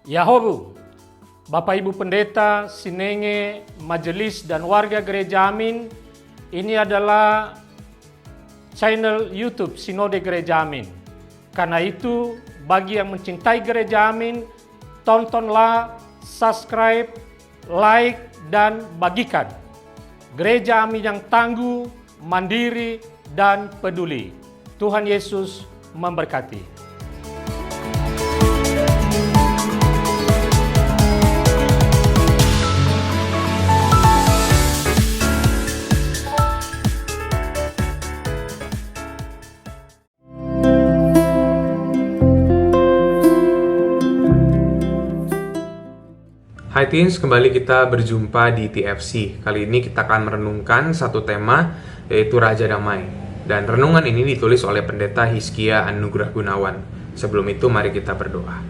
Yahobu, Bapak Ibu Pendeta, Sinenge, Majelis dan warga Gereja Amin, ini adalah channel YouTube Sinode Gereja Amin. Karena itu, bagi yang mencintai Gereja Amin, tontonlah, subscribe, like, dan bagikan. Gereja Amin yang tangguh, mandiri, dan peduli. Tuhan Yesus memberkati. Hai teens, kembali kita berjumpa di TFC. Kali ini kita akan merenungkan satu tema, yaitu Raja Damai. Dan renungan ini ditulis oleh Pendeta Hizkia Anugrah Gunawan. Sebelum itu mari kita berdoa.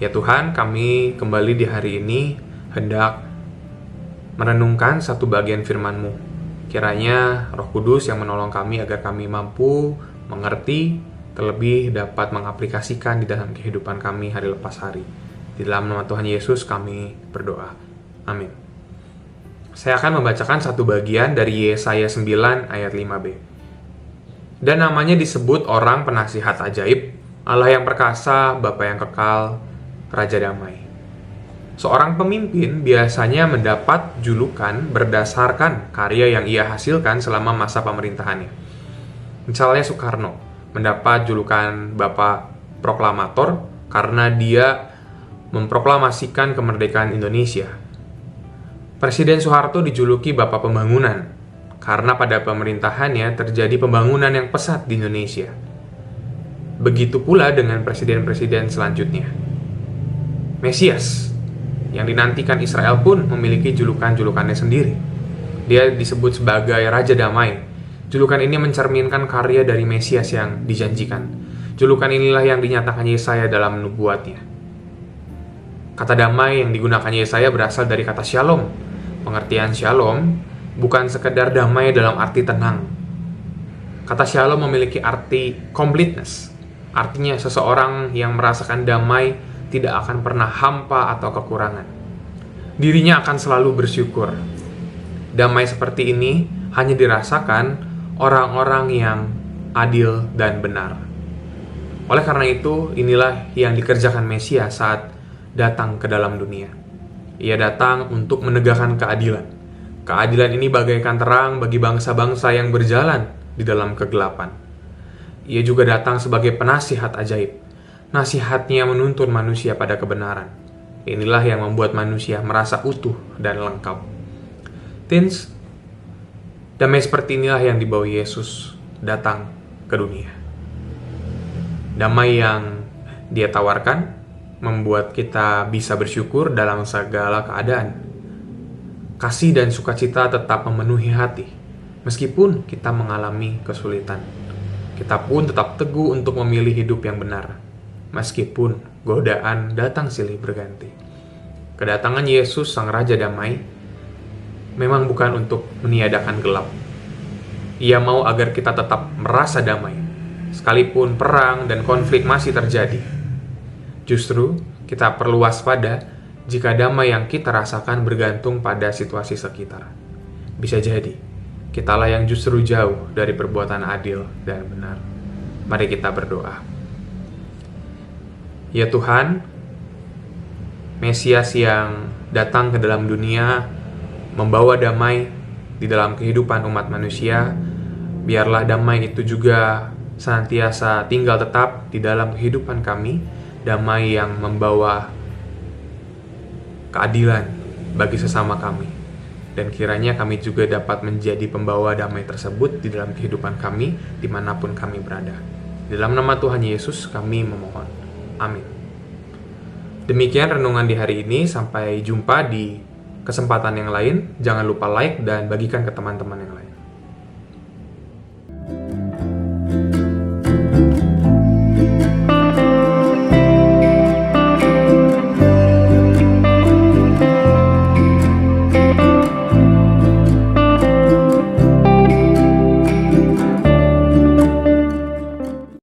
Ya Tuhan, kami kembali di hari ini hendak merenungkan satu bagian firman-Mu. Kiranya Roh Kudus yang menolong kami agar kami mampu mengerti, terlebih dapat mengaplikasikan di dalam kehidupan kami hari lepas hari. Di dalam nama Tuhan Yesus kami berdoa. Amin. Saya akan membacakan satu bagian dari Yesaya 9 ayat 5b. Dan namanya disebut orang penasihat ajaib, Allah yang perkasa, Bapa yang kekal, Raja Damai. Seorang pemimpin biasanya mendapat julukan berdasarkan karya yang ia hasilkan selama masa pemerintahannya. Misalnya Soekarno mendapat julukan Bapak Proklamator karena dia memproklamasikan kemerdekaan Indonesia. Presiden Soeharto dijuluki Bapak Pembangunan karena pada pemerintahannya terjadi pembangunan yang pesat di Indonesia. Begitu pula dengan presiden-presiden selanjutnya. Mesias yang dinantikan Israel pun memiliki julukan-julukannya sendiri. Dia disebut sebagai Raja Damai. Julukan ini mencerminkan karya dari Mesias yang dijanjikan. Julukan inilah yang dinyatakan Yesaya dalam nubuatnya. Kata damai yang digunakan Yesaya berasal dari kata shalom. Pengertian shalom bukan sekedar damai dalam arti tenang. Kata shalom memiliki arti completeness. Artinya seseorang yang merasakan damai tidak akan pernah hampa atau kekurangan. Dirinya akan selalu bersyukur. Damai seperti ini hanya dirasakan orang-orang yang adil dan benar. Oleh karena itu, inilah yang dikerjakan Mesias saat datang ke dalam dunia. Ia datang untuk menegakkan keadilan. Keadilan ini bagaikan terang bagi bangsa-bangsa yang berjalan di dalam kegelapan. Ia juga datang sebagai penasihat ajaib. Nasihatnya menuntun manusia pada kebenaran. Inilah yang membuat manusia merasa utuh dan lengkap. Teens, damai seperti inilah yang dibawa Yesus datang ke dunia. Damai yang Dia tawarkan membuat kita bisa bersyukur dalam segala keadaan. Kasih dan sukacita tetap memenuhi hati, meskipun kita mengalami kesulitan. Kita pun tetap teguh untuk memilih hidup yang benar, meskipun godaan datang silih berganti. Kedatangan Yesus Sang Raja Damai memang bukan untuk meniadakan gelap. Ia mau agar kita tetap merasa damai, sekalipun perang dan konflik masih terjadi. Justru, kita perlu waspada jika damai yang kita rasakan bergantung pada situasi sekitar. Bisa jadi, kitalah yang justru jauh dari perbuatan adil dan benar. Mari kita berdoa. Ya Tuhan, Mesias yang datang ke dalam dunia, membawa damai di dalam kehidupan umat manusia, biarlah damai itu juga senantiasa tinggal tetap di dalam kehidupan kami, damai yang membawa keadilan bagi sesama kami. Dan kiranya kami juga dapat menjadi pembawa damai tersebut di dalam kehidupan kami, dimanapun kami berada. Di dalam nama Tuhan Yesus kami memohon. Amin. Demikian renungan di hari ini. Sampai jumpa di kesempatan yang lain. Jangan lupa like dan bagikan ke teman-teman yang lain.